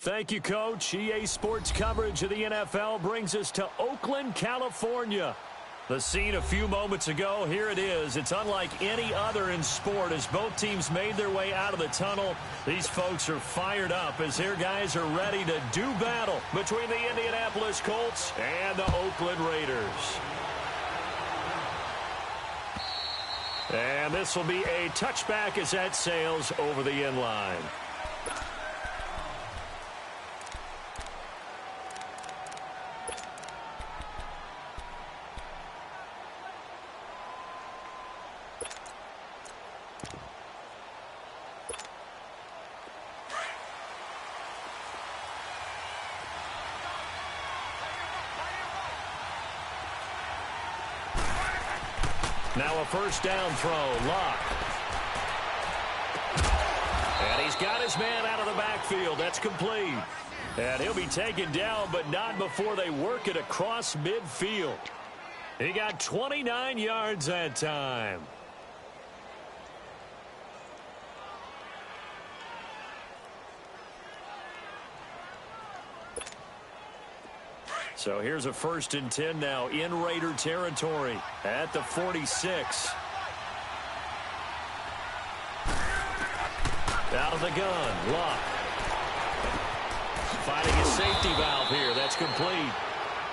Thank you, Coach. EA Sports coverage of the NFL brings us to Oakland, California. The scene a few moments ago, here it is. It's unlike any other in sport as both teams made their way out of the tunnel. These folks are fired up as their guys are ready to do battle between the Indianapolis Colts and the Oakland Raiders. And this will be a touchback as that sails over the end line. Now a first down throw, Luck. And he's got his man out of the backfield. That's complete. And he'll be taken down, but not before they work it across midfield. He got 29 yards that time. So here's a 1st and 10 now in Raider territory at the 46. Out of the gun, Luck. Finding a safety valve here. That's complete.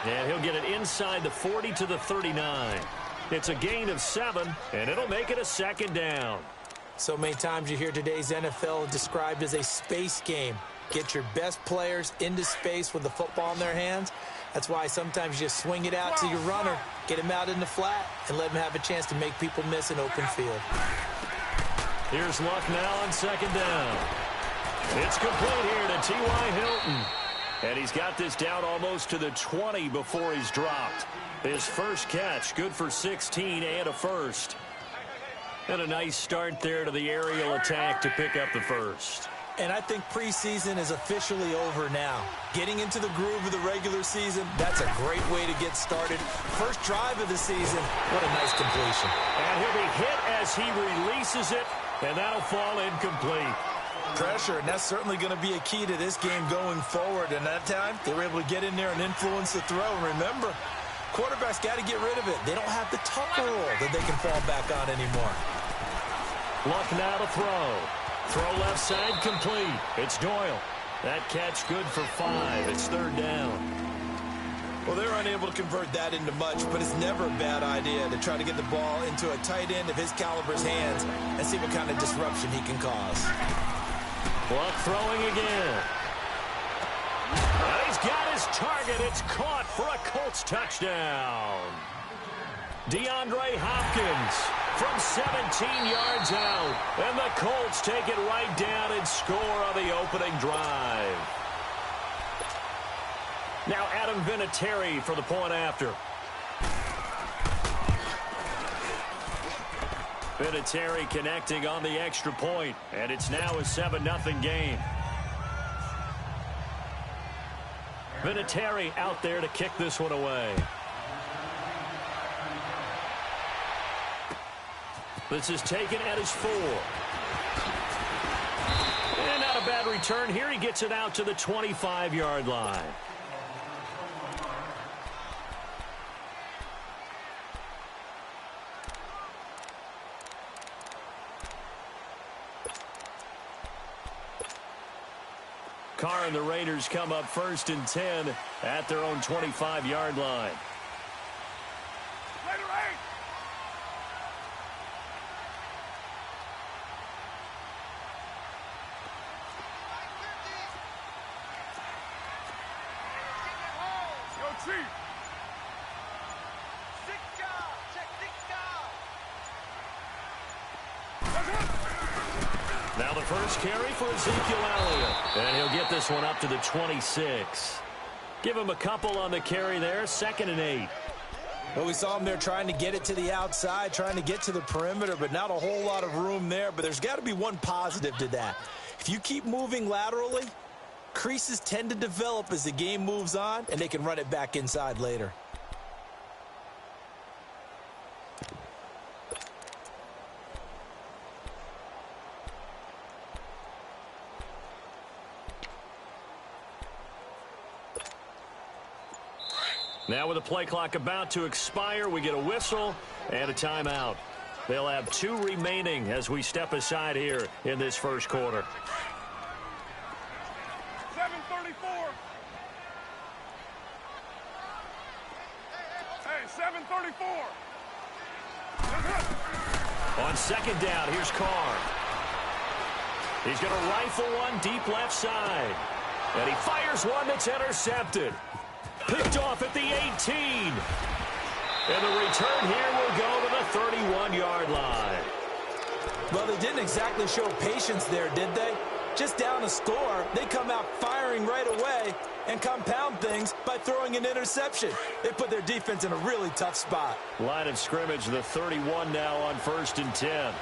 And he'll get it inside the 40 to the 39. It's a gain of 7, and it'll make it a 2nd down. So many times you hear today's NFL described as a space game. Get your best players into space with the football in their hands. That's why sometimes you just swing it out to your runner, get him out in the flat, and let him have a chance to make people miss an open field. Here's Luck now on 2nd down. It's complete here to T.Y. Hilton. And he's got this down almost to the 20 before he's dropped. His first catch, good for 16 and a first. And a nice start there to the aerial attack to pick up the first. And I think preseason is officially over now. Getting into the groove of the regular season, that's a great way to get started. First drive of the season, what a nice completion. And he'll be hit as he releases it, and that'll fall incomplete. Pressure, and that's certainly going to be a key to this game going forward. And that time, they were able to get in there and influence the throw. Remember, quarterbacks got to get rid of it. They don't have the tucker roll that they can fall back on anymore. Luck now to throw. Throw left side complete. It's Doyle. That catch good for 5. It's 3rd down. Well, they're unable to convert that into much, but it's never a bad idea to try to get the ball into a tight end of his caliber's hands and see what kind of disruption he can cause. Luck throwing again. And he's got his target. It's caught for a Colts touchdown. DeAndre Hopkins from 17 yards out. And the Colts take it right down and score on the opening drive. Now Adam Vinatieri for the point after. Vinatieri connecting on the extra point, and it's now a 7-0 game. Vinatieri out there to kick this one away. This is taken at his 4. And not a bad return here. He gets it out to the 25-yard line. Carr and the Raiders come up 1st and 10 at their own 25-yard line. Now the first carry for Ezekiel Elliott. And he'll get this one up to the 26. Give him a couple on the carry there. 2nd and 8. Well, we saw him there trying to get it to the outside, trying to get to the perimeter, but not a whole lot of room there. But there's got to be one positive to that. If you keep moving laterally, creases tend to develop as the game moves on, and they can run it back inside later. Now with the play clock about to expire, we get a whistle and a timeout. They'll have 2 remaining as we step aside here in this first quarter. 7:34. Hey, 7:34. On 2nd down, here's Carr. He's going to rifle one deep left side. And he fires one that's intercepted. Picked off at the 18. And the return here will go to the 31-yard line. Well, they didn't exactly show patience there, did they? Just down a score, they come out firing right away and compound things by throwing an interception. They put their defense in a really tough spot. Line of scrimmage, the 31 now on 1st and 10.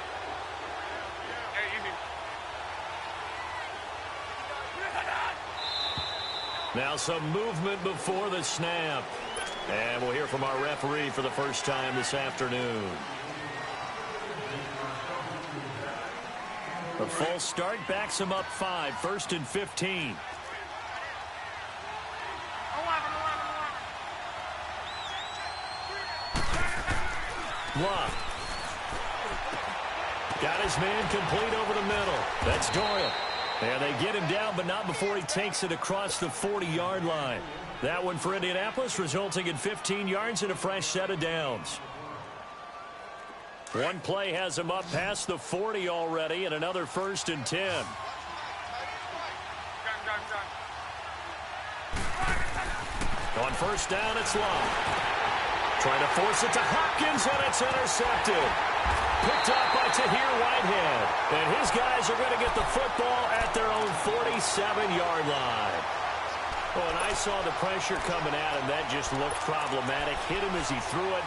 Now some movement before the snap. And we'll hear from our referee for the first time this afternoon. A false start backs him up 5, 1st and 15. Block. Got his man complete over the middle. That's Doyle. And they get him down, but not before he takes it across the 40-yard line. That one for Indianapolis, resulting in 15 yards and a fresh set of downs. One play has him up past the 40 already, and another 1st and 10. On 1st down, it's Love. Trying to force it to Hopkins, and it's intercepted. Picked up by Tahir Whitehead. And his guys are going to get the football at their own 47-yard line. Oh, and I saw the pressure coming at him. That just looked problematic. Hit him as he threw it,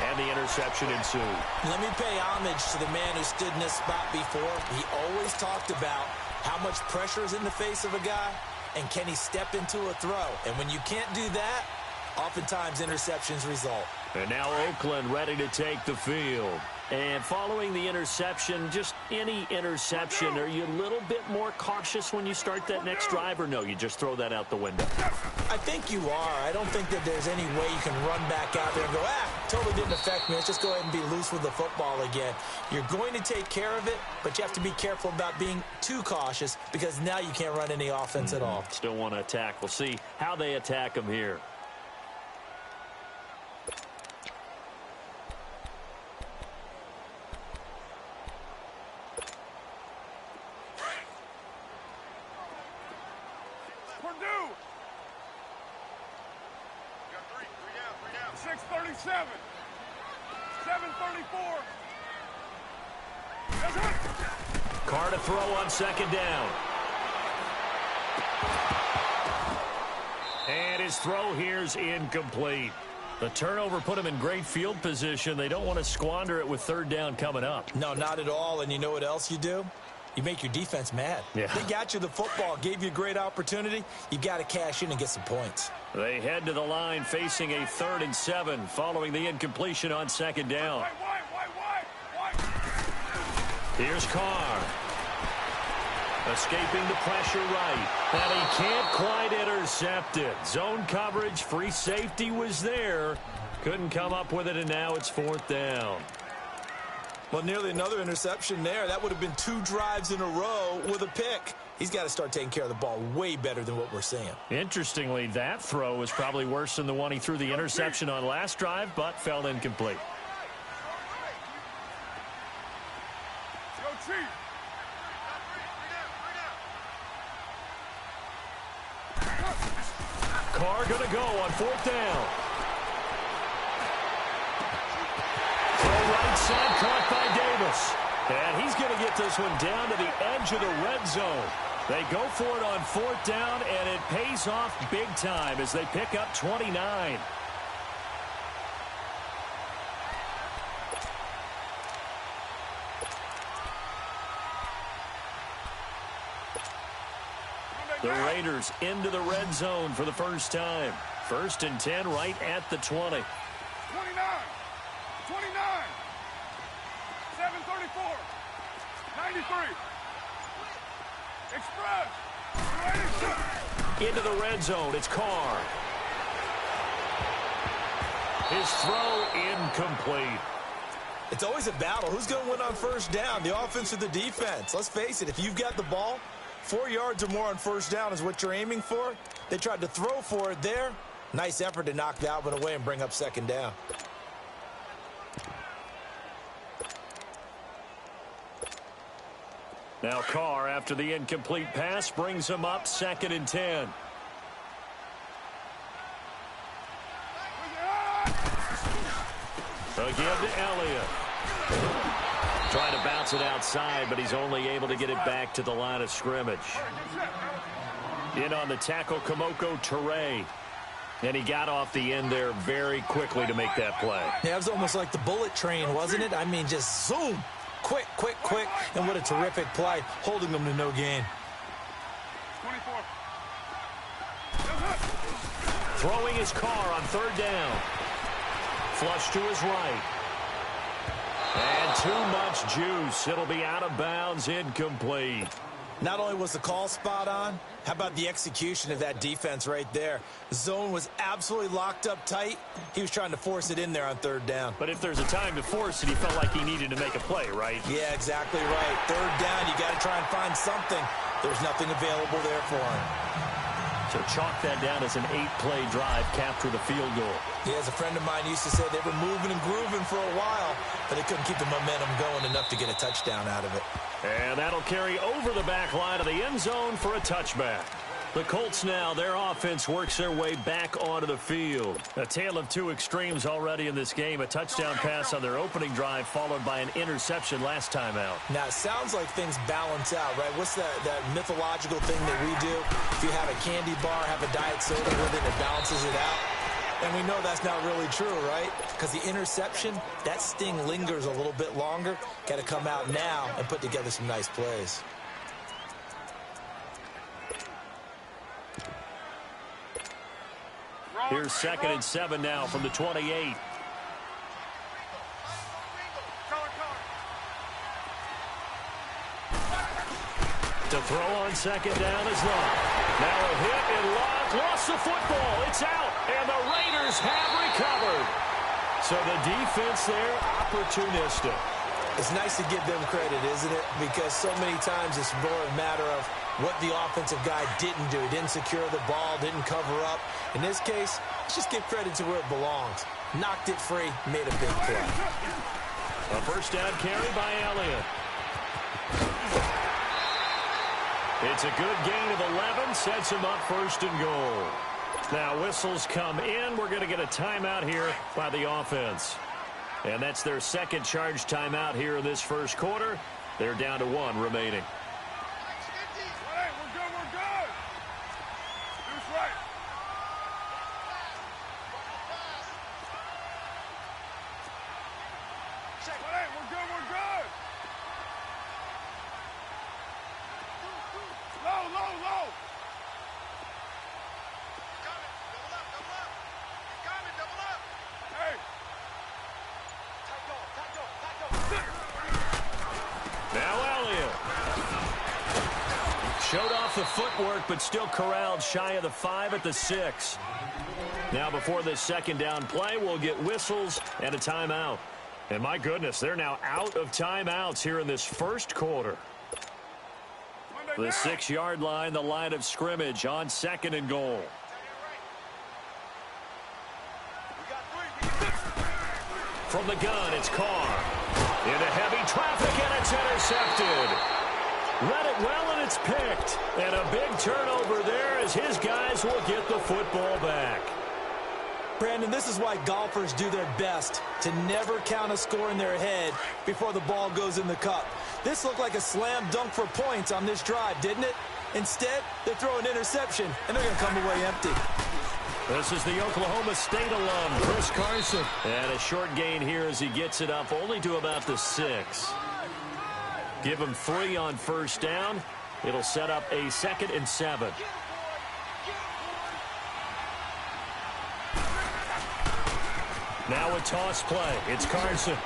and the interception ensued. Let me pay homage to the man who stood in this spot before. He always talked about how much pressure is in the face of a guy, and can he step into a throw. And when you can't do that, oftentimes interceptions result. And now Oakland ready to take the field. And following the interception, just any interception, are you a little bit more cautious when you start that next drive, or no, you just throw that out the window? I think you are. I don't think that there's any way you can run back out there and go, totally didn't affect me. Let's just go ahead and be loose with the football again. You're going to take care of it, but you have to be careful about being too cautious because now you can't run any offense at all. Still want to attack. We'll see how they attack him here. Purdue. 6:37. 7:34. Carr to throw on 2nd down. And his throw here's incomplete. The turnover put him in great field position. They don't want to squander it with 3rd down coming up. No, not at all. And you know what else you do? You make your defense mad. Yeah. They got you the football, gave you a great opportunity. You got to cash in and get some points. They head to the line facing a 3rd and 7 following the incompletion on 2nd down. Why? Here's Carr. Escaping the pressure right. And he can't quite intercept it. Zone coverage, free safety was there. Couldn't come up with it, and now it's 4th down. Well, nearly another interception there. That would have been 2 drives in a row with a pick. He's got to start taking care of the ball way better than what we're seeing. Interestingly, that throw was probably worse than the one he threw the interception on last drive, but fell incomplete. Go Chief. Carr Carr going to go on 4th down. Throw right side, caught by Davis. And he's going to get this one down to the edge of the red zone. They go for it on 4th down, and it pays off big time as they pick up 29. The Raiders into the red zone for the first time. 1st and 10 right at the 20. 29. 29. 734. 93. Express. Into the red zone. It's Carr. His throw incomplete. It's always a battle. Who's going to win on 1st down, the offense or the defense? Let's face it, if you've got the ball, 4 yards or more on 1st down is what you're aiming for. They tried to throw for it there. Nice effort to knock that one away and bring up 2nd down. Now Carr, after the incomplete pass, brings him up 2nd and 10. Again to Elliott. Trying to bounce it outside, but he's only able to get it back to the line of scrimmage. In on the tackle, Kamoko Toure. And he got off the end there very quickly to make that play. Yeah, it was almost like the bullet train, wasn't it? I mean, just zoom. Quick, quick, quick. And what a terrific play, holding them to no gain. 24. Throwing his Carr on 3rd down. Flush to his right. And too much juice. It'll be out of bounds, incomplete. Not only was the call spot on, how about the execution of that defense right there? Zone was absolutely locked up tight. He was trying to force it in there on 3rd down. But if there's a time to force it, he felt like he needed to make a play, right? Yeah, exactly right. 3rd down, you got to try and find something. There's nothing available there for him. So chalk that down as an 8-play drive, capture the field goal. Yeah, as a friend of mine used to say, they were moving and grooving for a while, but they couldn't keep the momentum going enough to get a touchdown out of it. And that'll carry over the back line of the end zone for a touchback. The Colts now, their offense works their way back onto the field. A tale of two extremes already in this game. A touchdown pass on their opening drive followed by an interception last time out. Now, it sounds like things balance out, right? What's that mythological thing that we do? If you have a candy bar, have a diet soda with it, it balances it out. And we know that's not really true, right? Because the interception, that sting lingers a little bit longer. Got to come out now and put together some nice plays. Here's 2nd and 7 now from the 28. To throw on 2nd down is Locke. Now a hit and Locke lost the football. It's out, and the Raiders have recovered. So the defense there, opportunistic. It's nice to give them credit, isn't it? Because so many times it's more a matter of what the offensive guy didn't do. He didn't secure the ball, didn't cover up. In this case, let's just give credit to where it belongs. Knocked it free, made a big play. A 1st down carry by Elliott. It's a good gain of 11, sets him up 1st and goal. Now whistles come in. We're going to get a timeout here by the offense. And that's their 2nd charge timeout here in this 1st quarter. They're down to 1 remaining. Hey, we're good, we're good. Deuce right. Hey, we're good, we're good. Low, low, low. Hey. Now Elliott. Showed off the footwork, but still corralled shy of the 5 at the 6. Now before this 2nd down play, we'll get whistles and a timeout. And my goodness, they're now out of timeouts here in this 1st quarter. The 6-yard line, the line of scrimmage on 2nd and goal. From the gun, it's Carr. Into heavy traffic, and it's intercepted. Read it well, and it's picked. And a big turnover there as his guys will get the football back. Brandon, this is why golfers do their best to never count a score in their head before the ball goes in the cup. This looked like a slam dunk for points on this drive, didn't it? Instead, they throw an interception, and they're going to come away empty. This is the Oklahoma State alum, Chris Carson. And a short gain here as he gets it up only to about the 6. Give him 3 on first down. It'll set up a 2nd and 7. Now a toss play. It's Carson.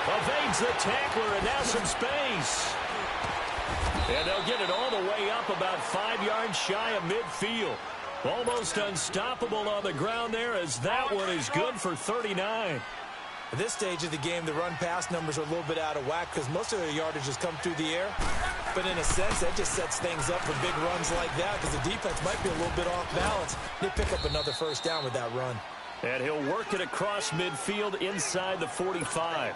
Evades the tackler, and now some space. And they'll get it all the way up about 5 yards shy of midfield. Almost unstoppable on the ground there as that one is good for 39. At this stage of the game, the run-pass numbers are a little bit out of whack because most of their yardage has come through the air. But in a sense, that just sets things up for big runs like that because the defense might be a little bit off balance. They pick up another first down with that run. And he'll work it across midfield inside the 45.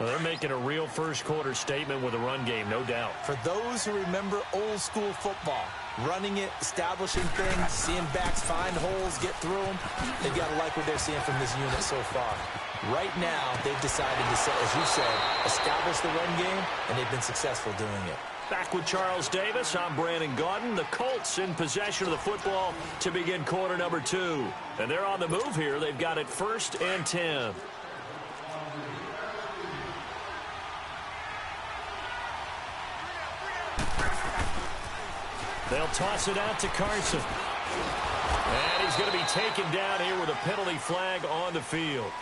Well, they're making a real first-quarter statement with a run game, no doubt. For those who remember old-school football, running it, establishing things, seeing backs find holes, get through them, they've got to like what they're seeing from this unit so far. Right now, they've decided to, as you said, establish the run game, and they've been successful doing it. Back with Charles Davis, I'm Brandon Gaudin. The Colts in possession of the football to begin quarter number 2. And they're on the move here. They've got it 1st and 10. They'll toss it out to Carson. And he's going to be taken down here with a penalty flag on the field.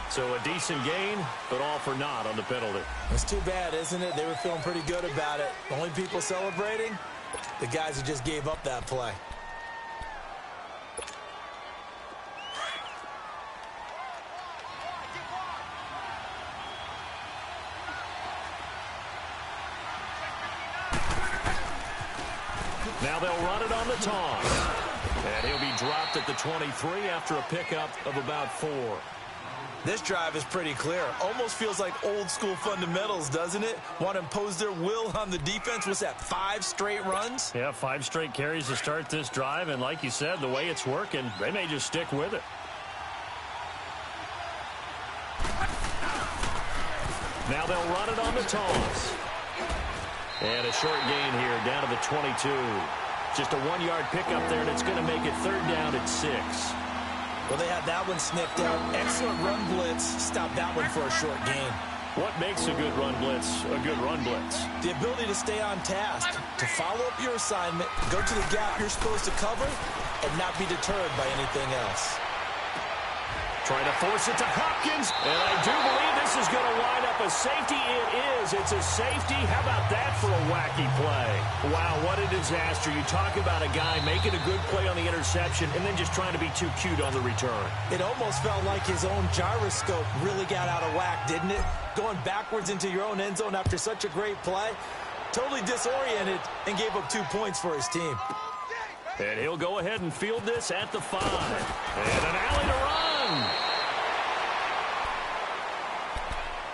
So a decent gain, but all for naught on the penalty. It's too bad, isn't it? They were feeling pretty good about it. The only people celebrating, the guys who just gave up that play. Now they'll run it on the toss. And he'll be dropped at the 23 after a pickup of about 4. This drive is pretty clear. Almost feels like old-school fundamentals, doesn't it? Want to impose their will on the defense. What's that, 5 straight runs? Yeah, 5 straight carries to start this drive. And like you said, the way it's working, they may just stick with it. Now they'll run it on the toss. And a short gain here down to the 22. Just a 1-yard pickup there, and it's going to make it 3rd down at 6. Well, they had that one sniffed out. Excellent run blitz. Stop that one for a short gain. What makes a good run blitz a good run blitz? The ability to stay on task, to follow up your assignment, go to the gap you're supposed to cover, and not be deterred by anything else. Trying to force it to Hopkins, and I do believe this is going to wind up a safety. It is. It's a safety. How about that for a wacky play? Wow, what a disaster. You talk about a guy making a good play on the interception and then just trying to be too cute on the return. It almost felt like his own gyroscope really got out of whack, didn't it? Going backwards into your own end zone after such a great play. Totally disoriented and gave up 2 points for his team. And he'll go ahead and field this at the 5. And an alley to run.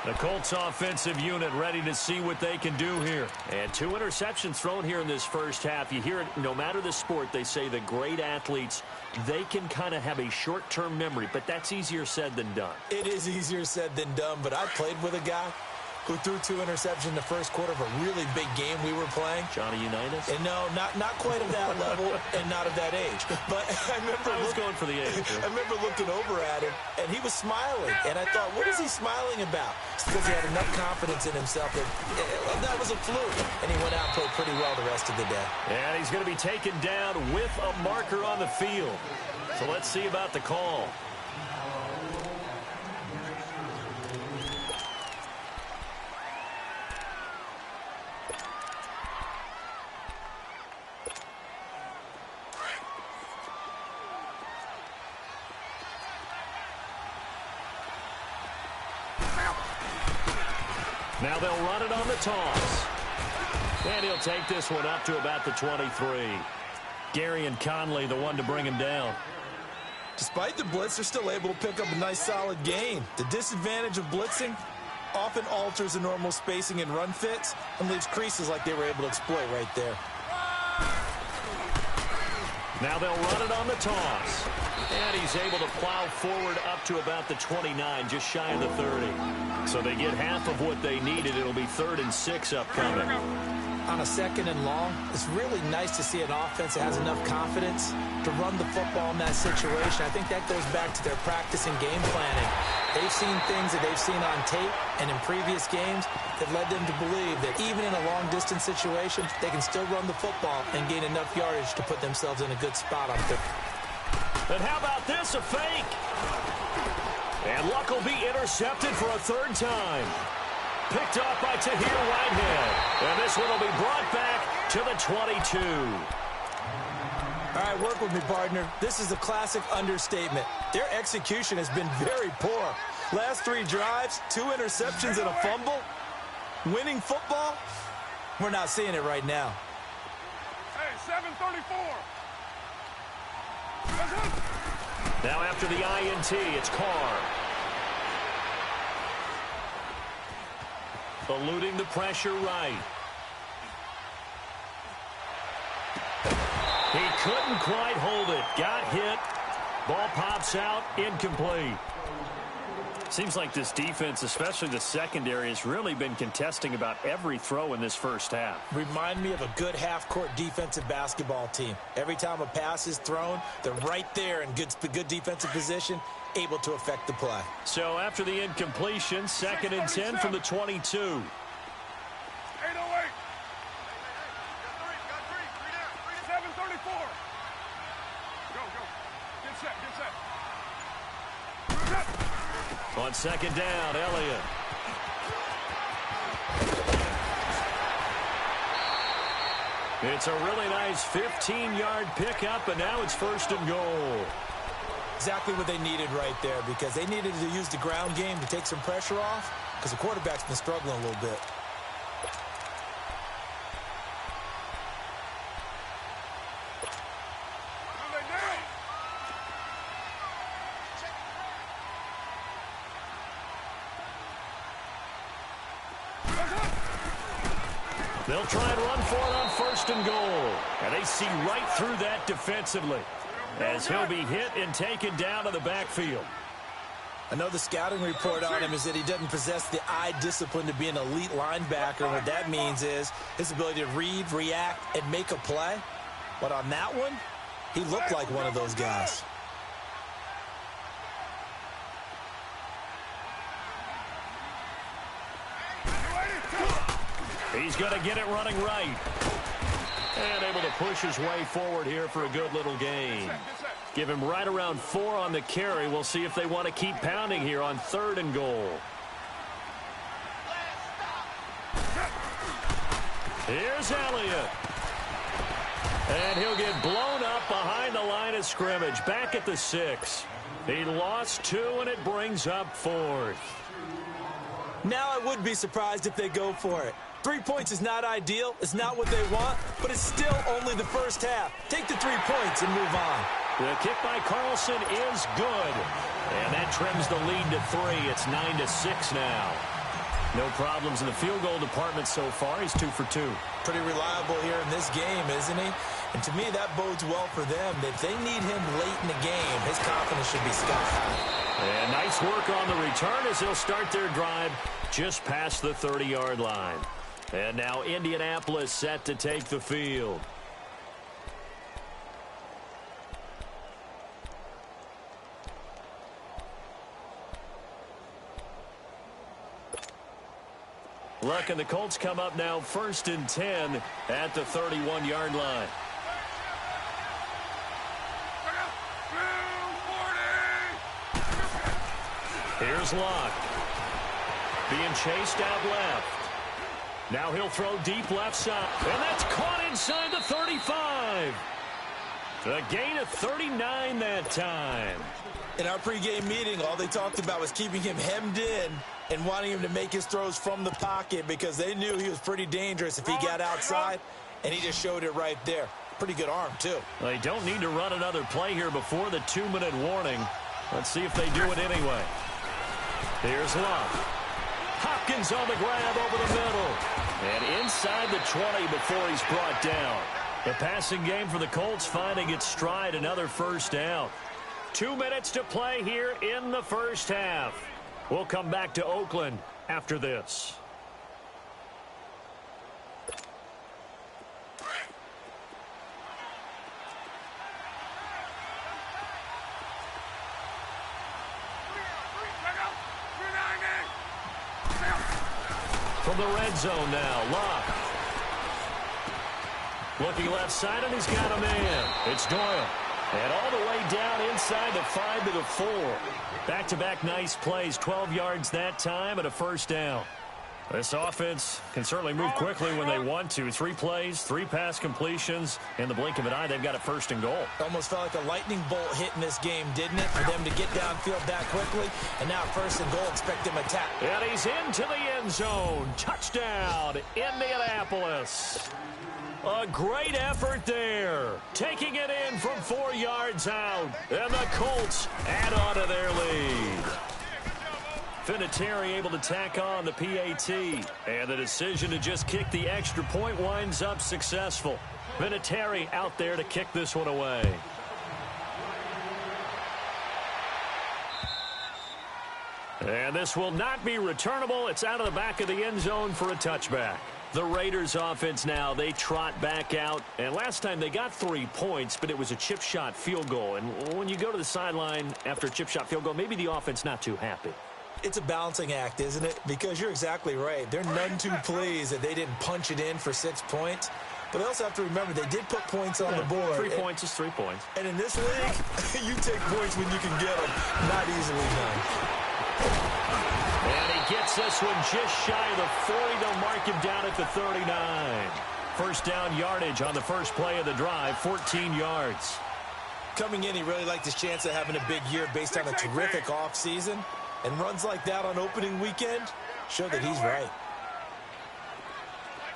The Colts offensive unit ready to see what they can do here. And 2 interceptions thrown here in this first half. You hear it, no matter the sport, they say the great athletes, they can kind of have a short-term memory, but that's easier said than done. It is easier said than done, but I played with a guy who threw 2 interceptions in the first quarter of a really big game we were playing. Johnny Unitas? And no, not quite at that level and not of that age. But I remember I was going for the age. I remember looking over at him, and he was smiling. And I thought, what is he smiling about? It's because he had enough confidence in himself that was a fluke. And he went out and played pretty well the rest of the day. And he's going to be taken down with a marker on the field. So let's see about the call. Now they'll run it on the toss. And he'll take this one up to about the 23. Gary and Conley, the one to bring him down. Despite the blitz, they're still able to pick up a nice solid gain. The disadvantage of blitzing, often alters the normal spacing and run fits and leaves creases like they were able to exploit right there. Now they'll run it on the toss. And he's able to plow forward up to about the 29, just shy of the 30. So they get half of what they needed. It'll be 3rd and 6 upcoming. On a 2nd and long, it's really nice to see an offense that has enough confidence to run the football in that situation. I think that goes back to their practice and game planning. They've seen things that they've seen on tape and in previous games that led them to believe that even in a long-distance situation, they can still run the football and gain enough yardage to put themselves in a good spot on third. And how about this, a fake? And Luck will be intercepted for a 3rd time. Picked off by Tahir Whitehead. And this one will be brought back to the 22. All right, work with me, partner. This is a classic understatement. Their execution has been very poor. Last 3 drives, 2 interceptions and a fumble. Winning football? We're not seeing it right now. Hey, 7:34. Now after the INT, it's Carr. Eluding the pressure right. He couldn't quite hold it. Got hit. Ball pops out. Incomplete. Seems like this defense, especially the secondary, has really been contesting about every throw in this first half. Remind me of a good half-court defensive basketball team. Every time a pass is thrown, they're right there in good defensive position, able to affect the play. So after the incompletion, 2nd and 10 from the 22. 8:08. Got 7:34. Go. Get set. On 2nd down, Elliott. It's a really nice 15-yard pickup, and now it's 1st and goal. Exactly what they needed right there, because they needed to use the ground game to take some pressure off, because the quarterback's been struggling a little bit. They'll try and run for it on 1st and goal. And they see right through that defensively, as he'll be hit and taken down to the backfield. I know the scouting report on him is that he doesn't possess the eye discipline to be an elite linebacker. What that means is his ability to read, react, and make a play. But on that one, he looked like one of those guys. He's going to get it running right. And able to push his way forward here for a good little gain. Give him right around 4 on the carry. We'll see if they want to keep pounding here on 3rd and goal. Here's Elliott. And he'll get blown up behind the line of scrimmage. Back at the 6. He lost 2, and it brings up 4th. Now I would be surprised if they go for it. 3 points is not ideal. It's not what they want, but it's still only the first half. Take the 3 points and move on. The kick by Carlson is good. And that trims the lead to 3. It's 9-6 now. No problems in the field goal department so far. He's 2 for 2. Pretty reliable here in this game, isn't he? And to me, that bodes well for them. If they need him late in the game, his confidence should be sky high. And nice work on the return as they'll start their drive just past the 30-yard line. And now Indianapolis set to take the field. Luck and the Colts come up now 1st and 10 at the 31-yard line. Here's Luck. Being chased out left. Now he'll throw deep left side. And that's caught inside the 35. A gain of 39 that time. In our pregame meeting, all they talked about was keeping him hemmed in and wanting him to make his throws from the pocket because they knew he was pretty dangerous if he got outside, and he just showed it right there. Pretty good arm, too. They don't need to run another play here before the 2-minute warning. Let's see if they do it anyway. Here's Love. Hopkins on the grab over the middle. And inside the 20 before he's brought down. The passing game for the Colts finding its stride, another first down. 2 minutes to play here in the first half. We'll come back to Oakland after this. From the red zone now, Locke. Looking left side, and he's got a man. It's Doyle. And all the way down inside the 5 to the 4. Back-to-back nice plays, 12 yards that time and a first down. This offense can certainly move quickly when they want to. 3 plays, 3 pass completions. In the blink of an eye, they've got a first and goal. Almost felt like a lightning bolt hit in this game, didn't it? For them to get downfield that quickly. And now first and goal, expect him to attack. And he's into the end zone. Touchdown, Indianapolis. A great effort there. Taking it in from 4 yards out. And the Colts add on to their lead. Vinatieri able to tack on the PAT. And the decision to just kick the extra point winds up successful. Vinatieri out there to kick this one away. And this will not be returnable. It's out of the back of the end zone for a touchback. The Raiders offense now, they trot back out. And last time they got 3 points, but it was a chip shot field goal. And when you go to the sideline after a chip shot field goal, maybe the offense not too happy. It's a balancing act, isn't it? Because you're exactly right. They're none too pleased that they didn't punch it in for 6 points. But they also have to remember they did put points on the board. 3 points is 3 points. And in this league, you take points when you can get them. Not easily done. And he gets this one just shy of the 40. They'll mark him down at the 39. First down yardage on the first play of the drive, 14 yards. Coming in, he really liked his chance of having a big year based on a terrific offseason. And runs like that on opening weekend show that he's right.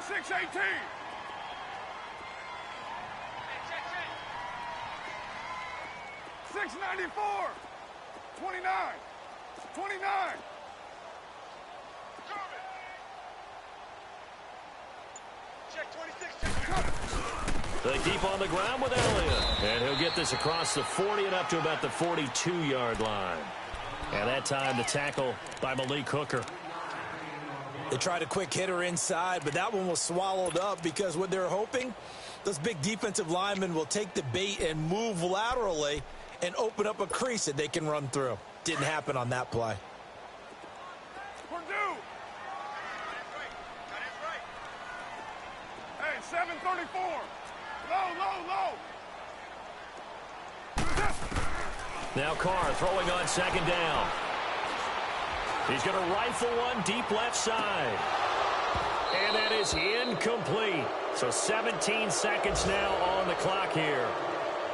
6-18. $6.94. 29. 29. Check 26. They keep on the ground with Elliott. And he'll get this across the 40 and up to about the 42-yard line. And that time the tackle by Malik Hooker. They tried a quick hitter inside, but that one was swallowed up because what they're hoping, those big defensive linemen will take the bait and move laterally and open up a crease that they can run through. Didn't happen on that play. Purdue. Hey, 734. Low. Now Carr throwing on second down. He's going to rifle one deep left side. And that is incomplete. So 17 seconds now on the clock here.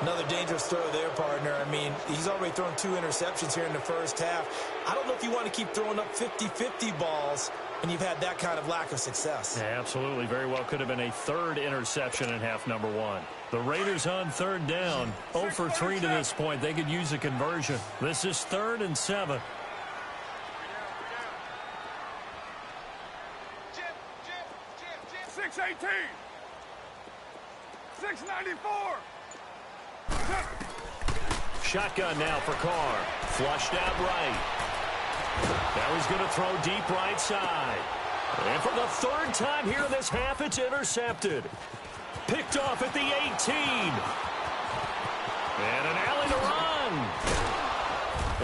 Another dangerous throw there, partner. I mean, he's already thrown 2 interceptions here in the first half. I don't know if you want to keep throwing up 50-50 balls when you've had that kind of lack of success. Yeah, absolutely. Very well could have been a 3rd interception in half number 1. The Raiders on 3rd down. 0 for 3 to this point. They could use a conversion. This is 3rd and 7. Jim. 6-18. 6-94. Shotgun now for Carr. Flushed out right. Now he's going to throw deep right side. And for the 3rd time here in this half, it's intercepted. Picked off at the 18. And an alley to run.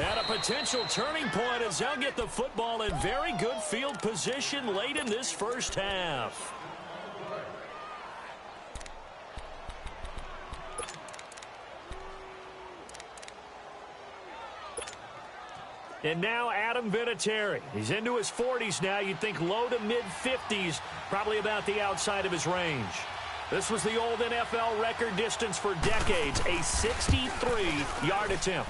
And a potential turning point as they'll get the football in very good field position late in this first half. And now Adam Vinatieri. He's into his 40s now. You'd think low to mid-50s, probably about the outside of his range. This was the old NFL record distance for decades, a 63-yard attempt.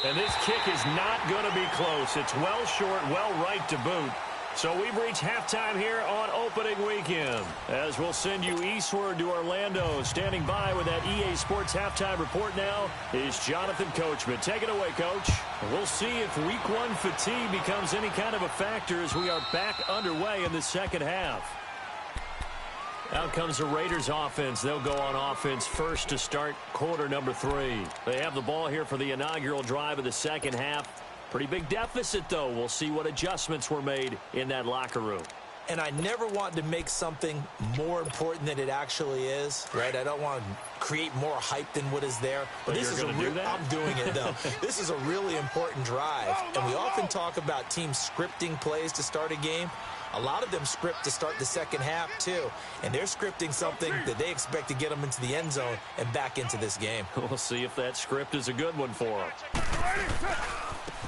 And this kick is not going to be close. It's well short, well right to boot. So we've reached halftime here on opening weekend. As we'll send you eastward to Orlando. Standing by with that EA Sports halftime report now is Jonathan Coachman. Take it away, Coach. We'll see if week one fatigue becomes any kind of a factor as we are back underway in the second half. Out comes the Raiders offense. They'll go on offense first to start quarter number 3. They have the ball here for the inaugural drive of the second half. Pretty big deficit, though. We'll see what adjustments were made in that locker room. And I never want to make something more important than it actually is, right? I don't want to create more hype than what is there. But this is I'm doing it, though. This is a really important drive. And we often talk about teams scripting plays to start a game. A lot of them script to start the second half, too. And they're scripting something that they expect to get them into the end zone and back into this game. We'll see if that script is a good one for them.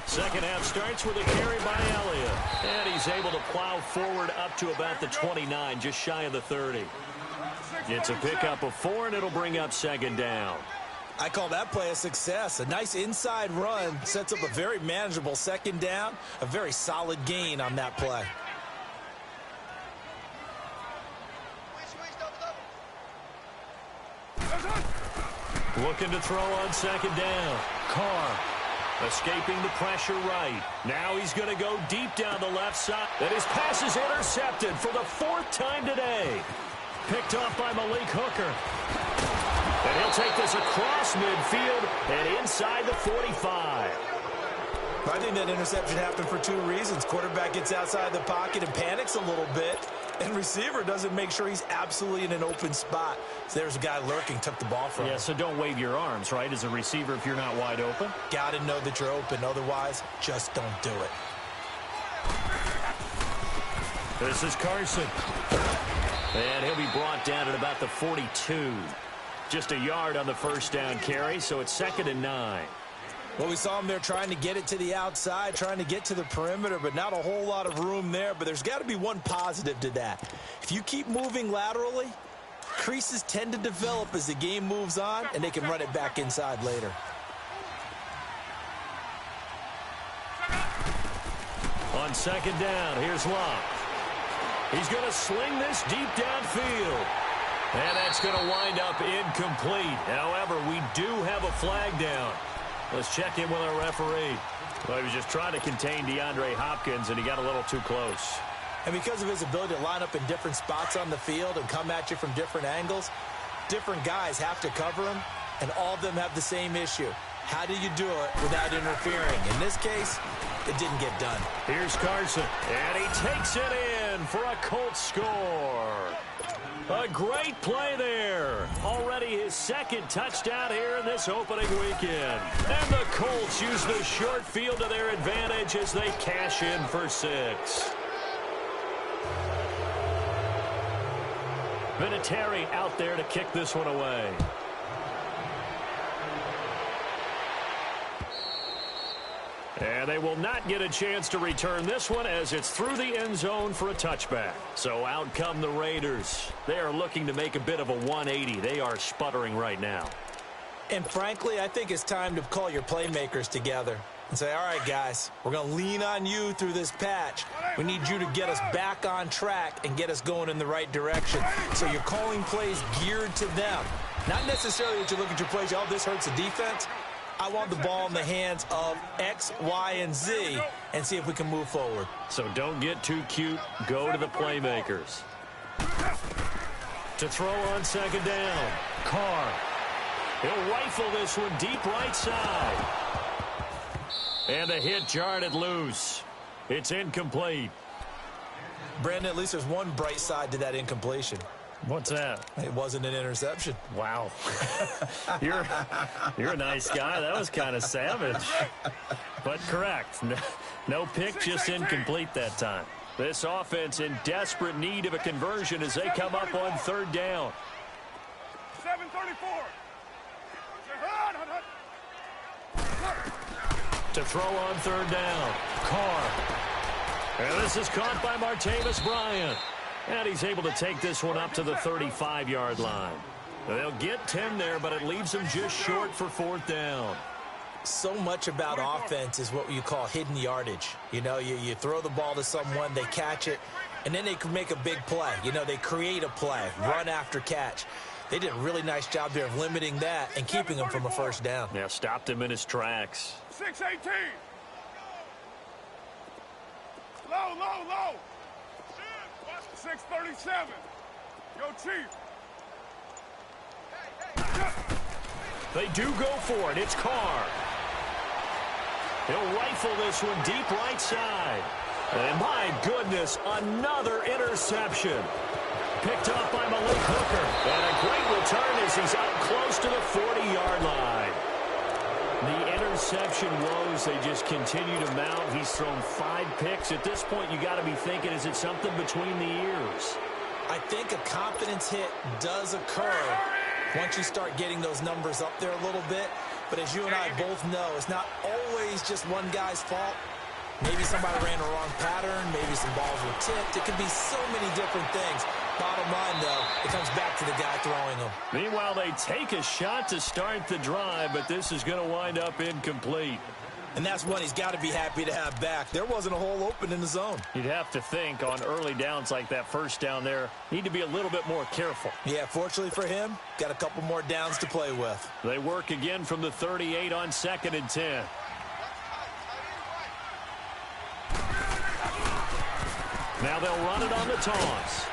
Second half starts with a carry by Elliott. And he's able to plow forward up to about the 29, just shy of the 30. It's a pickup of 4, and it'll bring up second down. I call that play a success. A nice inside run sets up a very manageable second down. A very solid gain on that play. Looking to throw on second down. Carr escaping the pressure right. Now he's going to go deep down the left side. And his pass is intercepted for the 4th time today. Picked off by Malik Hooker. And he'll take this across midfield and inside the 45. I think that interception happened for 2 reasons. Quarterback gets outside the pocket and panics a little bit. And receiver doesn't make sure he's absolutely in an open spot. So there's a guy lurking, took the ball from him. Yeah, so don't wave your arms, right, as a receiver if you're not wide open. Got to know that you're open. Otherwise, just don't do it. This is Carson. And he'll be brought down at about the 42. Just a yard on the first down carry, so it's 2nd and 9. Well, we saw him there trying to get it to the outside, trying to get to the perimeter, but not a whole lot of room there. But there's got to be one positive to that. If you keep moving laterally, creases tend to develop as the game moves on, and they can run it back inside later. On second down, here's Locke. He's going to sling this deep downfield. And that's going to wind up incomplete. However, we do have a flag down. Let's check in with our referee. Well, he was just trying to contain DeAndre Hopkins, and he got a little too close. And because of his ability to line up in different spots on the field and come at you from different angles, different guys have to cover him, and all of them have the same issue. How do you do it without interfering? In this case, it didn't get done. Here's Carson, and he takes it in for a Colts score. A great play there. Already his 2nd touchdown here in this opening weekend. And the Colts use the short field to their advantage as they cash in for 6. Vinatieri out there to kick this one away. And they will not get a chance to return this one as it's through the end zone for a touchback. So out come the Raiders. They are looking to make a bit of a 180. They are sputtering right now. And frankly, I think it's time to call your playmakers together and say, all right, guys, we're going to lean on you through this patch. We need you to get us back on track and get us going in the right direction. So you're calling plays geared to them. Not necessarily that you look at your plays, oh, this hurts the defense. I want the ball in the hands of X, Y, and Z and see if we can move forward. So don't get too cute. Go to the playmakers. To throw on second down. Carr. He'll rifle this one deep right side. And a hit jarred it loose. It's incomplete. Brandon, at least there's one bright side to that incompletion. What's that? It wasn't an interception. Wow. You're a nice guy. That was kind of savage. But correct. No pick, just incomplete that time. This offense in desperate need of a conversion as they come up on 3rd down. 7:34. To throw on 3rd down. Carr. And this is caught by Martavis Bryant. And he's able to take this one up to the 35-yard line. They'll get 10 there, but it leaves them just short for 4th down. So much about offense is what you call hidden yardage. You know, you throw the ball to someone, they catch it, and then they can make a big play. You know, they create a play, run after catch. They did a really nice job there of limiting that and keeping him from a first down. Yeah, stopped him in his tracks. 6-18. Low, low, low. 6-37. Yo, Chief. They do go for it. It's Carr. He'll rifle this one deep right side. And my goodness, another interception. Picked up by Malik Hooker. And a great return as he's out close to the 40-yard line. The interception woes, they just continue to mount. He's thrown 5 picks. At this point, you got to be thinking, is it something between the ears? I think a confidence hit does occur once you start getting those numbers up there a little bit. But as you and I both know, it's not always just one guy's fault. Maybe somebody ran the wrong pattern. Maybe some balls were tipped. It could be so many different things. Bottom line, though, it comes back to the guy throwing them. Meanwhile, they take a shot to start the drive, but this is going to wind up incomplete. And that's one he's got to be happy to have back. There wasn't a hole open in the zone. You'd have to think on early downs like that first down there, need to be a little bit more careful. Yeah, fortunately for him, got a couple more downs to play with. They work again from the 38 on 2nd and 10. Now they'll run it on the toss.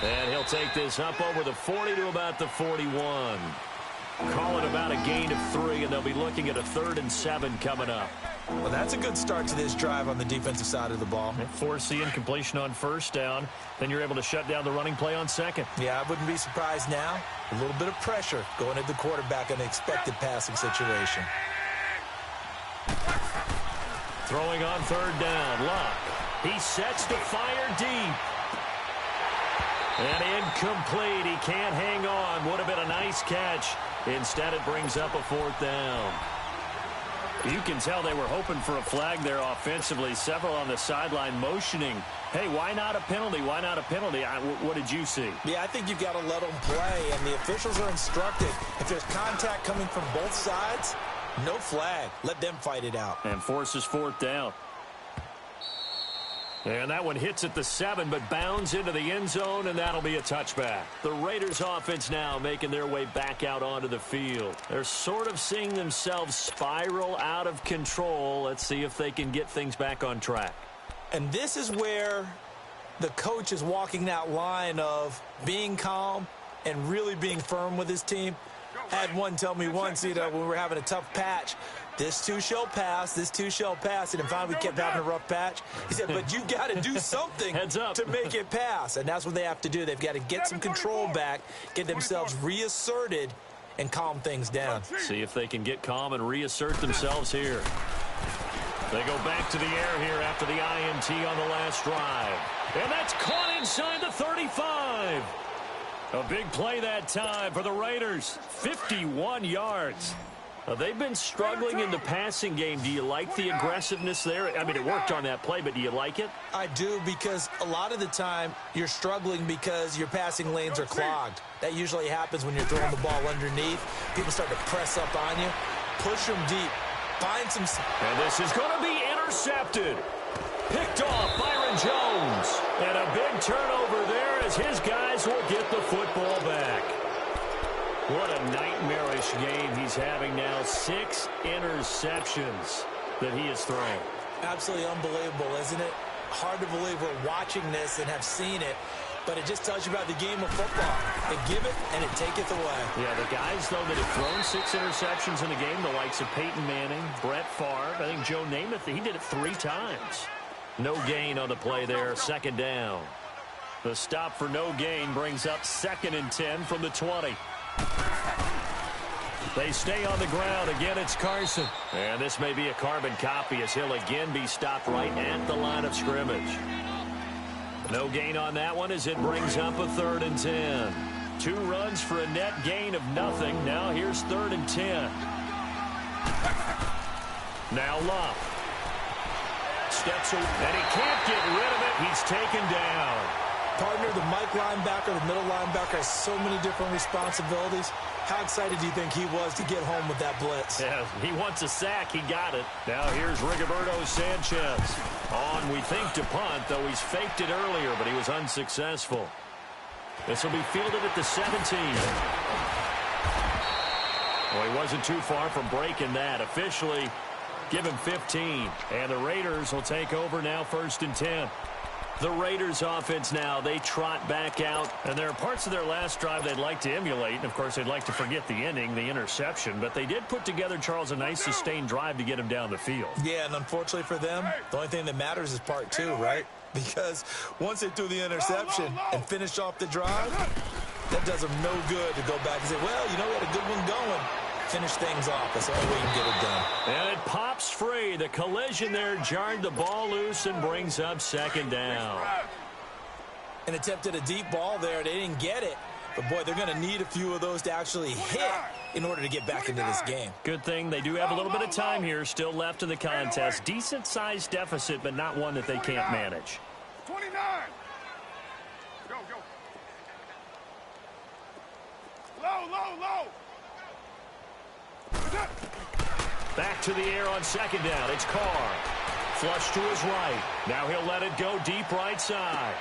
And he'll take this up over the 40 to about the 41. Call it about a gain of 3, and they'll be looking at a 3rd and 7 coming up. Well, that's a good start to this drive on the defensive side of the ball. Force the incompletion on first down. Then you're able to shut down the running play on 2nd. Yeah, I wouldn't be surprised now. A little bit of pressure going at the quarterback in an expected passing situation. Throwing on 3rd down, Luck. He sets to fire deep. And incomplete. He can't hang on. Would have been a nice catch. Instead, it brings up a 4th down. You can tell they were hoping for a flag there offensively. Several on the sideline motioning. Hey, why not a penalty? Why not a penalty? What did you see? Yeah, I think you've got to let them play, and the officials are instructed. If there's contact coming from both sides, no flag. Let them fight it out. And forces 4th down. And that one hits at the 7, but bounds into the end zone, and that'll be a touchback. The Raiders offense now making their way back out onto the field. They're sort of seeing themselves spiral out of control. Let's see if they can get things back on track. And this is where the coach is walking that line of being calm and really being firm with his team. I had one tell me once, you know, when we were having a tough patch, this too shall pass, this too shall pass. And finally we kept having a rough patch. He said, but you've got to do something to make it pass. And that's what they have to do. They've got to get some control back, get themselves reasserted, and calm things down. See if they can get calm and reassert themselves here. They go back to the air here after the INT on the last drive. And that's caught inside the 35. A big play that time for the Raiders. 51 yards. They've been struggling in the passing game. Do you like the aggressiveness there? I mean, it worked on that play, but do you like it? I do, because a lot of the time you're struggling because your passing lanes are clogged. That usually happens when you're throwing the ball underneath. People start to press up on you. Push them deep. Find some... And this is going to be intercepted. Picked off Byron Jones. And a big turnover there as his guys will get the football back. What a nightmarish game he's having now. 6 interceptions that he has thrown. Absolutely unbelievable, isn't it? Hard to believe we're watching this and have seen it, but it just tells you about the game of football. They give it and it taketh away. Yeah, the guys, though, that have thrown 6 interceptions in the game, the likes of Peyton Manning, Brett Favre, I think Joe Namath, he did it 3 times. No gain on the play there, 2nd down. The stop for no gain brings up 2nd and 10 from the 20. They stay on the ground. Again, it's Carson. And this may be a carbon copy as he'll again be stopped right at the line of scrimmage. No gain on that one as it brings up a 3rd and 10. 2 runs for a net gain of nothing. Now here's 3rd and 10. Now Love. Steps away, and he can't get rid of it. He's taken down. Partner, the Mike linebacker, the middle linebacker, has so many different responsibilities. How excited do you think he was to get home with that blitz? Yeah, he wants a sack. He got it. Now here's Rigoberto Sanchez. On, we think, to punt, though he's faked it earlier, but he was unsuccessful. This will be fielded at the 17. Well, he wasn't too far from breaking that. Officially, give him 15. And the Raiders will take over now 1st and 10. The Raiders offense now, they trot back out. And there are parts of their last drive they'd like to emulate. And, of course, they'd like to forget the ending, the interception. But they did put together, Charles, a nice sustained drive to get him down the field. Yeah, and unfortunately for them, the only thing that matters is part 2, right? Because once they threw the interception and finished off the drive, that does them no good to go back and say, well, you know, we had a good one going. Finish things off. That's the only way you can get it done. And it pops free. The collision there jarred the ball loose and brings up 2nd down. And attempted a deep ball there. They didn't get it. But, boy, they're going to need a few of those to actually hit in order to get back into this game. Good thing they do have a little bit of time here still left in the contest. Decent-sized deficit, but not one that they can't manage. 29. Go, go. Low, low, low. Back to the air on 2nd down. It's Carr. Flush to his right. Now he'll let it go deep right side.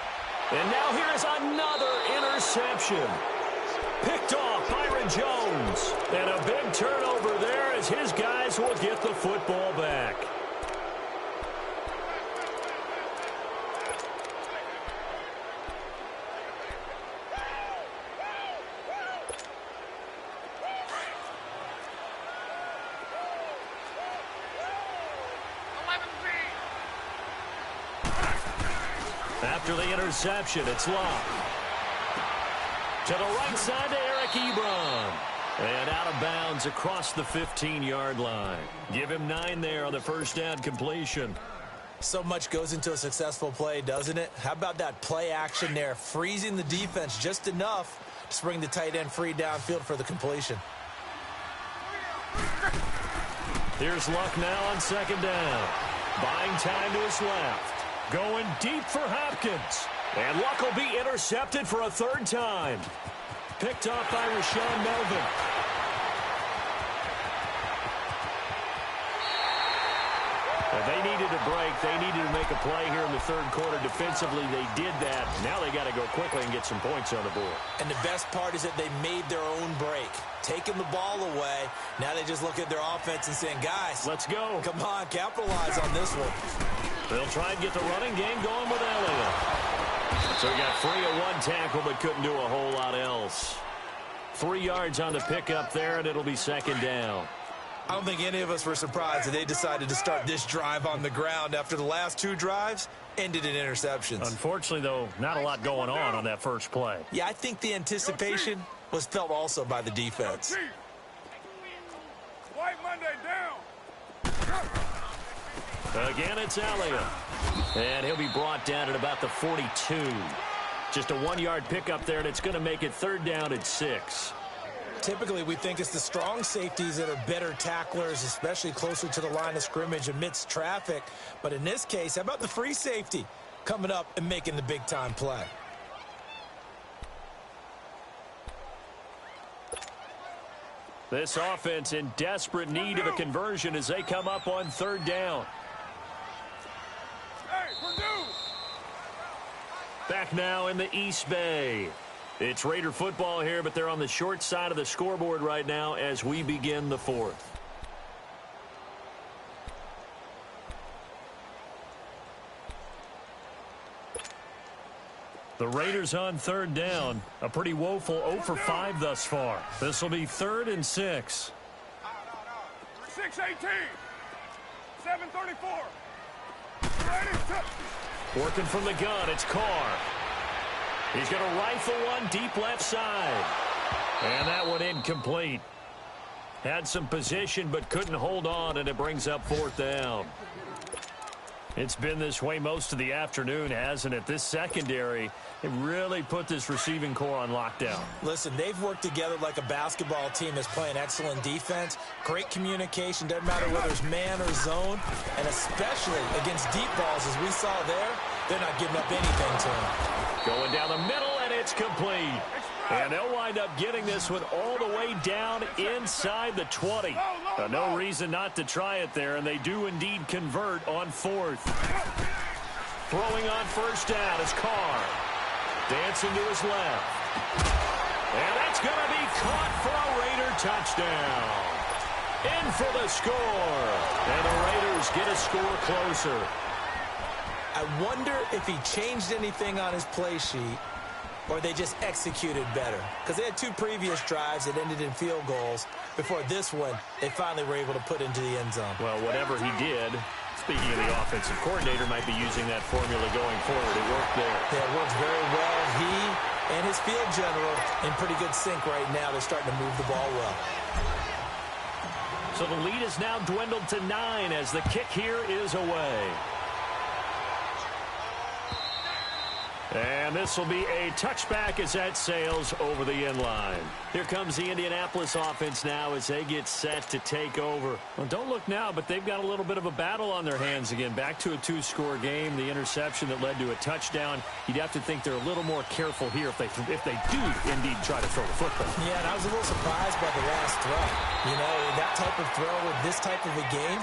And now here's another interception. Picked off Byron Jones. And a big turnover there as his guys will get the football back. After the interception, it's Locke. To the right side to Eric Ebron. And out of bounds across the 15-yard line. Give him 9 there on the 1st down completion. So much goes into a successful play, doesn't it? How about that play action there, freezing the defense just enough to bring the tight end free downfield for the completion. Here's Luck now on 2nd down. Buying time to his left. Going deep for Hopkins. And Luck will be intercepted for a 3rd time. Picked off by Rashawn Melvin. And they needed a break. They needed to make a play here in the 3rd quarter. Defensively, they did that. Now they got to go quickly and get some points on the board. And the best part is that they made their own break. Taking the ball away. Now they just look at their offense and saying, guys, let's go. Come on, capitalize on this one. They'll try and get the running game going with Elliott. So he got free of 1 tackle but couldn't do a whole lot else. 3 yards on the pickup there, and it'll be 2nd down. I don't think any of us were surprised that they decided to start this drive on the ground after the last 2 drives ended in interceptions. Unfortunately, though, not a lot going on that first play. Yeah, I think the anticipation was felt also by the defense. White Monday down. Again, it's Elliott. And he'll be brought down at about the 42. Just a 1-yard pickup there, and it's going to make it 3rd down and 6. Typically, we think it's the strong safeties that are better tacklers, especially closer to the line of scrimmage amidst traffic. But in this case, how about the free safety coming up and making the big-time play? This offense in desperate need of a conversion as they come up on 3rd down. Back now in the East Bay. It's Raider football here, but they're on the short side of the scoreboard right now as we begin the 4th. The Raiders on 3rd down. A pretty woeful 0 for 5 thus far. This will be 3rd and 6. 6:18. 7:34. Ready. Working from the gun, it's Carr. He's going to rifle one deep left side. And that one incomplete. Had some position but couldn't hold on, and it brings up 4th down. It's been this way most of the afternoon, hasn't it? This secondary, it really put this receiving core on lockdown. Listen, they've worked together like a basketball team that's playing excellent defense. Great communication, doesn't matter whether it's man or zone. And especially against deep balls, as we saw there, They're not giving up anything to him. Going down the middle, and it's complete. And they'll wind up getting this one all the way down inside the 20. No reason not to try it there, and they do indeed convert on fourth. Throwing on first down is Carr. Dancing to his left. And that's going to be caught for a Raider touchdown. In for the score. And the Raiders get a score closer. I wonder if he changed anything on his play sheet or they just executed better. Because they had two previous drives that ended in field goals. Before this one, they finally were able to put into the end zone. Well, whatever he did, speaking of the offensive coordinator, might be using that formula going forward. It worked there. Yeah, it works very well. He and his field general in pretty good sync right now. They're starting to move the ball well. So the lead is now dwindled to 9 as the kick here is away. And this will be a touchback as that sails over the end line. Here comes the Indianapolis offense now as they get set to take over. Well, don't look now, but they've got a little bit of a battle on their hands again. Back to a 2-score game. The interception that led to a touchdown. You'd have to think they're a little more careful here if they do indeed try to throw the football. Yeah, and I was a little surprised by the last throw. You know, that type of throw with this type of a game,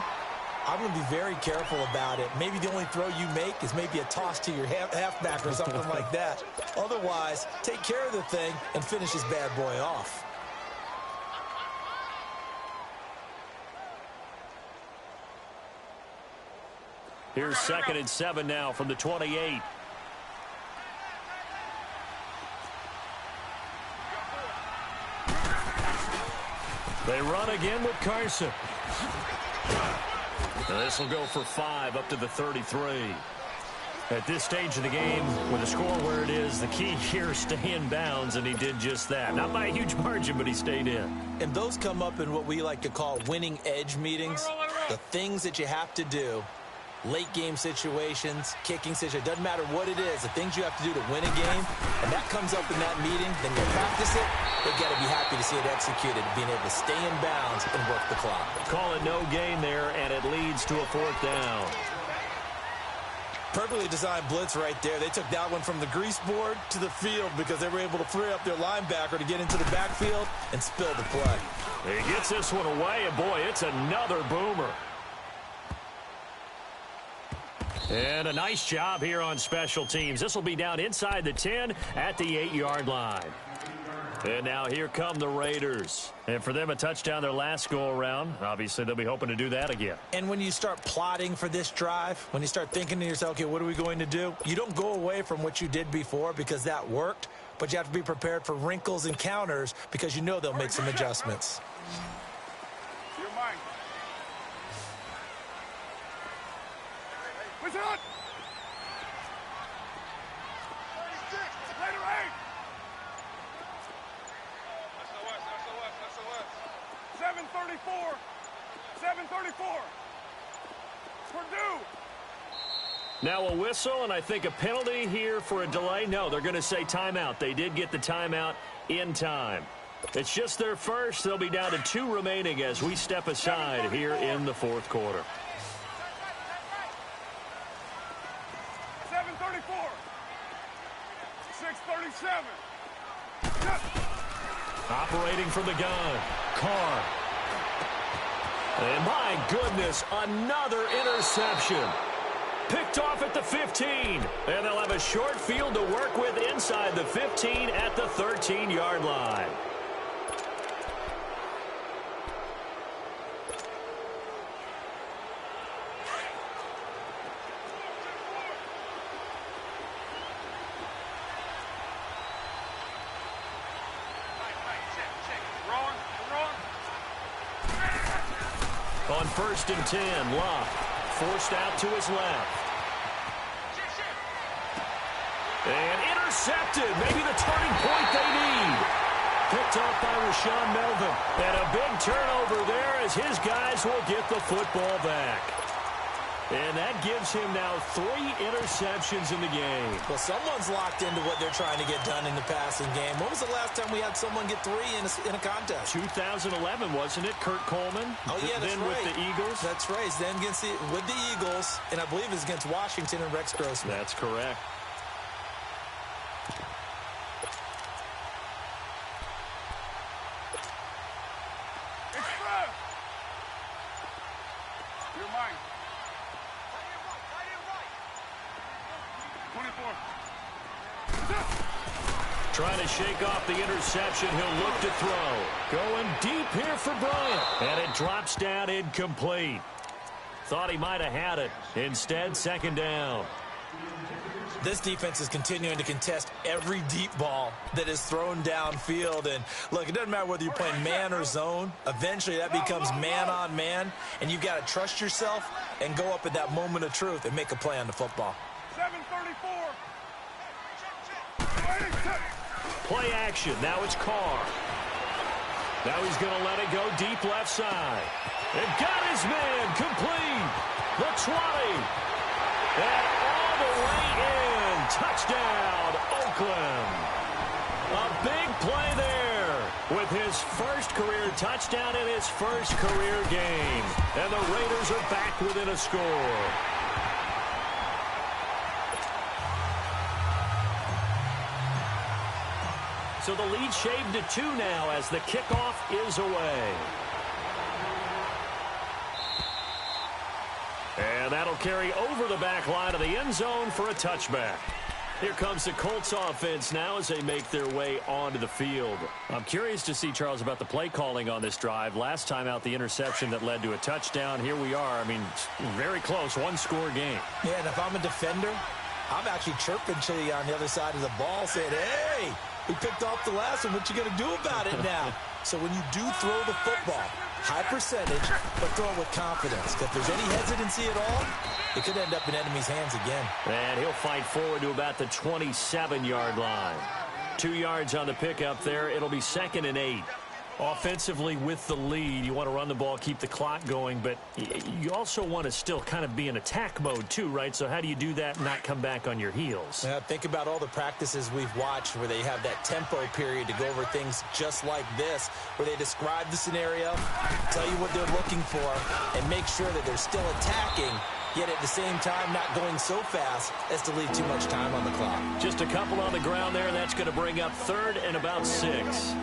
I'm going to be very careful about it. Maybe the only throw you make is maybe a toss to your halfback or something like that. Otherwise, take care of the thing and finish this bad boy off. Here's 2nd and 7 now from the 28. They run again with Carson. This will go for 5 up to the 33. At this stage of the game, with the score where it is, the key here is stay in bounds, and he did just that. Not by a huge margin, but he stayed in. And those come up in what we like to call winning edge meetings. The things that you have to do, late game situations, kicking situations, doesn't matter what it is, the things you have to do to win a game, and that comes up in that meeting, then you practice it, they've got to be happy to see it executed, being able to stay in bounds and work the clock. Call it no gain there, and it leads to a 4th down. Perfectly designed blitz right there. They took that one from the grease board to the field because they were able to free up their linebacker to get into the backfield and spill the play. He gets this one away, and boy, it's another boomer. And a nice job here on special teams. This will be down inside the 10 at the 8-yard line. And now here come the Raiders. And for them, a touchdown their last go-around. Obviously, they'll be hoping to do that again. And when you start plotting for this drive, when you start thinking to yourself, okay, what are we going to do? You don't go away from what you did before because that worked, but you have to be prepared for wrinkles and counters because you know they'll make some adjustments. You're mine. Push it on. Later, 8. 7:34. 7:34. Purdue. Now a whistle, and I think a penalty here for a delay. No, they're going to say timeout. They did get the timeout in time. It's just their first. They'll be down to 2 remaining as we step aside here in the 4th quarter. 7:34. 6:37. Operating from the gun, Carr. And my goodness, another interception. Picked off at the 15. And they'll have a short field to work with inside the 15 at the 13-yard line. On 1st and 10, Locke forced out to his left. And intercepted. Maybe the turning point they need. Picked off by Rashawn Melvin. And a big turnover there as his guys will get the football back. And that gives him now 3 interceptions in the game. Well, someone's locked into what they're trying to get done in the passing game. When was the last time we had someone get 3 in a contest? 2011, wasn't it? Kurt Coleman? Oh, yeah, that's then right. with the Eagles? That's right. Then with the Eagles, and I believe it's against Washington and Rex Grossman. That's correct. You're mine. 24. Trying to shake off the interception. He'll look to throw. Going deep here for Bryant. And it drops down incomplete. Thought he might have had it. Instead, second down. This defense is continuing to contest every deep ball that is thrown downfield. And look, it doesn't matter whether you're playing man or zone. Eventually, that becomes man on man. And you've got to trust yourself and go up at that moment of truth and make a play on the football. 734. Play action. Now it's Carr. Now he's going to let it go deep left side. It got his man complete. The 20. And all the way in. Touchdown, Oakland. A big play there with his first career touchdown in his first career game. And the Raiders are back within a score. So the lead shaved to 2 now as the kickoff is away. And that'll carry over the back line of the end zone for a touchback. Here comes the Colts offense now as they make their way onto the field. I'm curious to see, Charles, about the play calling on this drive. Last time out, the interception that led to a touchdown. Here we are. I mean, very close, one-score game. Yeah, and if I'm a defender, I'm actually chirping to you on the other side of the ball saying, hey, we picked off the last one. What you going to do about it now? So when you do throw the football, high percentage, but throw it with confidence. If there's any hesitancy at all, it could end up in enemy's hands again. And he'll fight forward to about the 27-yard line. 2 yards on the pickup there. It'll be 2nd and 8. Offensively with the lead, you want to run the ball, keep the clock going, but you also want to still kind of be in attack mode too, right? So how do you do that and not come back on your heels? Think about all the practices we've watched where they have that tempo period to go over things just like this, where they describe the scenario, tell you what they're looking for, and make sure that they're still attacking, yet at the same time not going so fast as to leave too much time on the clock. Just a couple on the ground there. That's going to bring up 3rd and about 6.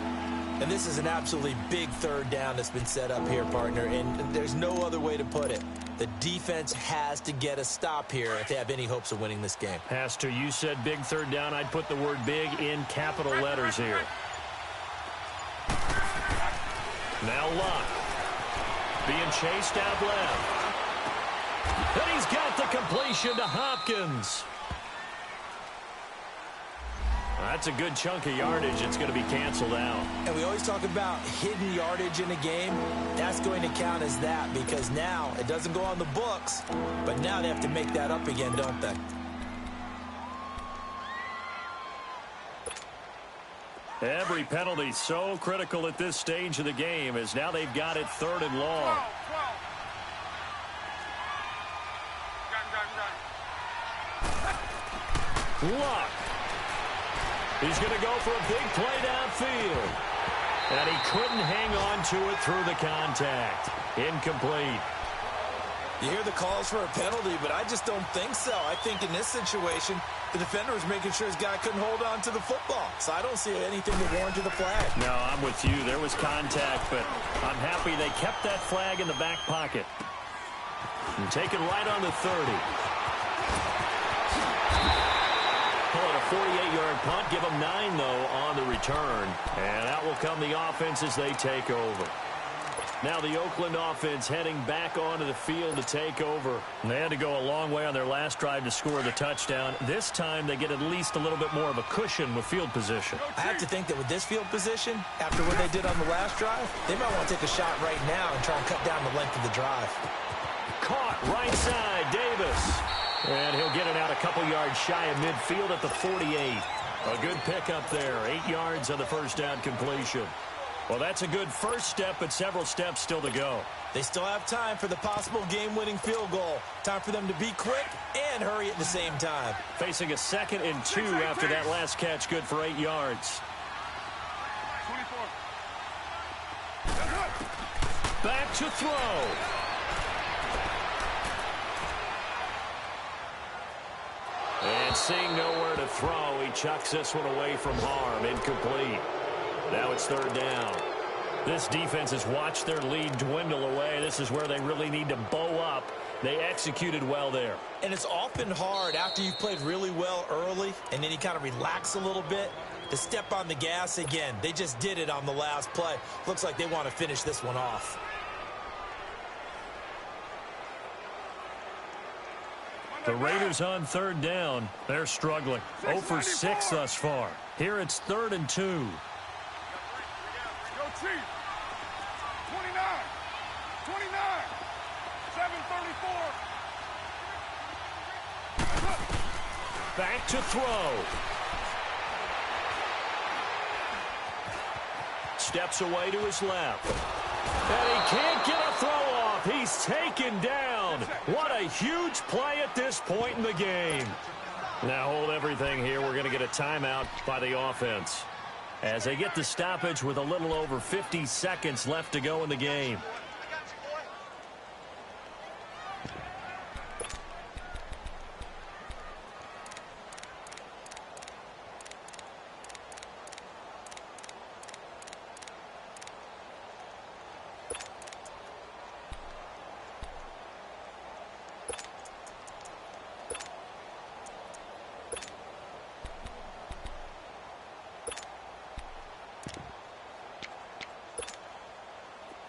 And this is an absolutely big 3rd down that's been set up here, partner, and there's no other way to put it. The defense has to get a stop here if they have any hopes of winning this game. Has to. You said big 3rd down. I'd put the word big in capital letters here. Now Luck. Being chased out left. And he's got the completion to Hopkins. That's a good chunk of yardage. It's going to be canceled out. And we always talk about hidden yardage in a game. That's going to count as that because now it doesn't go on the books, but now they have to make that up again, don't they? Every penalty so critical at this stage of the game as now they've got it 3rd and long. Luck. He's going to go for a big play downfield. And he couldn't hang on to it through the contact. Incomplete. You hear the calls for a penalty, but I just don't think so. I think in this situation, the defender was making sure his guy couldn't hold on to the football. So I don't see anything that warranted the flag. No, I'm with you. There was contact, but I'm happy they kept that flag in the back pocket. And taken right on the 30. Call it a 48-yard punt. Give them 9, though, on the return. And out will come the offense as they take over. Now the Oakland offense heading back onto the field to take over. They had to go a long way on their last drive to score the touchdown. This time they get at least a little bit more of a cushion with field position. I have to think that with this field position, after what they did on the last drive, they might want to take a shot right now and try and cut down the length of the drive. Caught right side, Davis. And he'll get it out a couple yards shy of midfield at the 48. A good pickup there. 8 yards on the first down completion. Well, that's a good first step, but several steps still to go. They still have time for the possible game-winning field goal. Time for them to be quick and hurry at the same time. Facing a 2nd and 2 after that last catch, good for 8 yards. 24. Back to throw. And seeing nowhere to throw, he chucks this one away from harm. Incomplete. Now it's 3rd down. This defense has watched their lead dwindle away. This is where they really need to bow up. They executed well there. And it's often hard after you've played really well early and then you kind of relax a little bit to step on the gas again. They just did it on the last play. Looks like they want to finish this one off. The Raiders on 3rd down. They're struggling. 0 for 6 thus far. Here it's 3rd and 2. Go Chief. 29. 29. 7:34. Back to throw. Steps away to his left. And he can't get a throw off. He's taken down. What a huge play at this point in the game. Now hold everything here. We're going to get a timeout by the offense as they get the stoppage with a little over 50 seconds left to go in the game.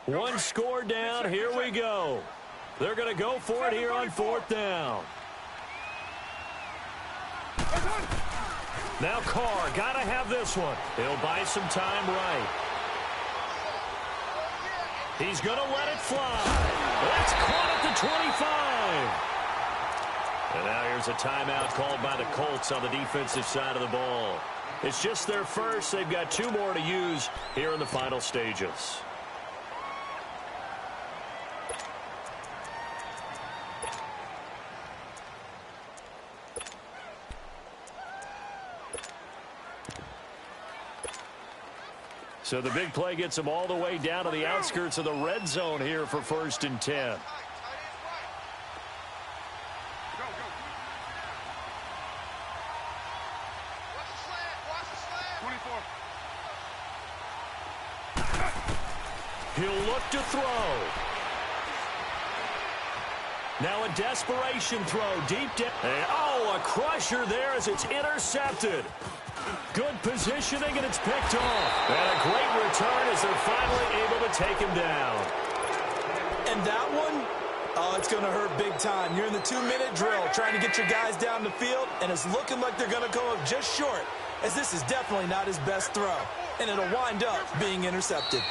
One score down. Here we go. They're going to go for it here on 4th down. Now Carr, got to have this one. He'll buy some time right. He's going to let it fly. That's caught at the 25. And now here's a timeout called by the Colts on the defensive side of the ball. It's just their first. They've got 2 more to use here in the final stages. So the big play gets them all the way down to the outskirts of the red zone here for 1st and 10. Go, go. Watch the slant. Watch the slant. 24. He'll look to throw. Now a desperation throw deep down. Oh, a crusher there as it's intercepted. Good positioning, and it's picked off. And a great return as they're finally able to take him down. And that one, oh, it's going to hurt big time. You're in the 2-minute drill trying to get your guys down the field, and it's looking like they're going to go up just short, as this is definitely not his best throw, and it'll wind up being intercepted.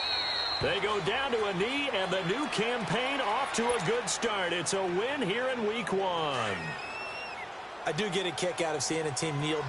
They go down to a knee, and the new campaign off to a good start. It's a win here in Week 1. I do get a kick out of seeing a team kneel